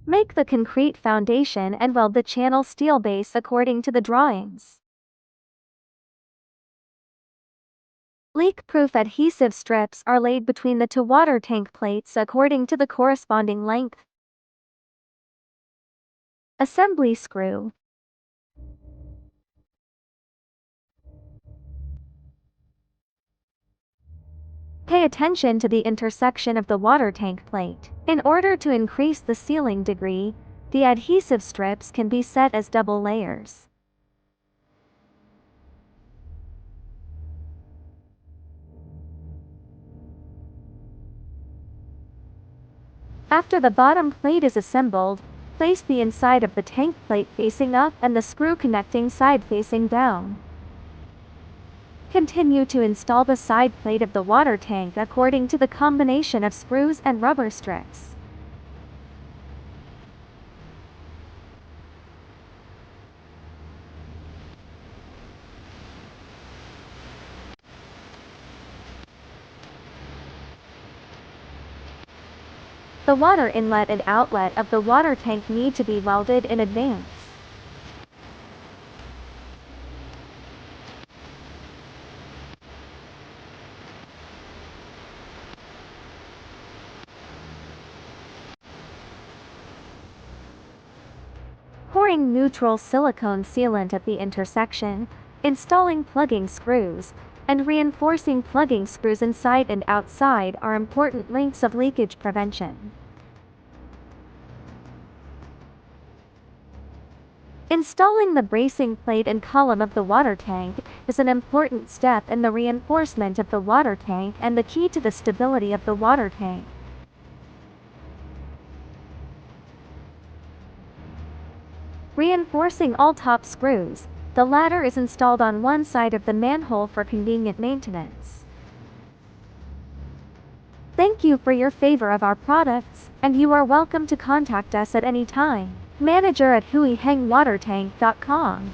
Make the concrete foundation and weld the channel steel base according to the drawings. Leak-proof adhesive strips are laid between the two water tank plates according to the corresponding length. Assembly screw. Pay attention to the intersection of the water tank plate. In order to increase the sealing degree, the adhesive strips can be set as double layers. After the bottom plate is assembled, place the inside of the tank plate facing up and the screw connecting side facing down. Continue to install the side plate of the water tank according to the combination of screws and rubber strips. The water inlet and outlet of the water tank need to be welded in advance. Pouring neutral silicone sealant at the intersection, installing plugging screws, and reinforcing plugging screws inside and outside are important links of leakage prevention. Installing the bracing plate and column of the water tank is an important step in the reinforcement of the water tank and the key to the stability of the water tank. Reinforcing all top screws, the ladder is installed on one side of the manhole for convenient maintenance. Thank you for your favor of our products, and you are welcome to contact us at any time. Manager@huihengwatertank.com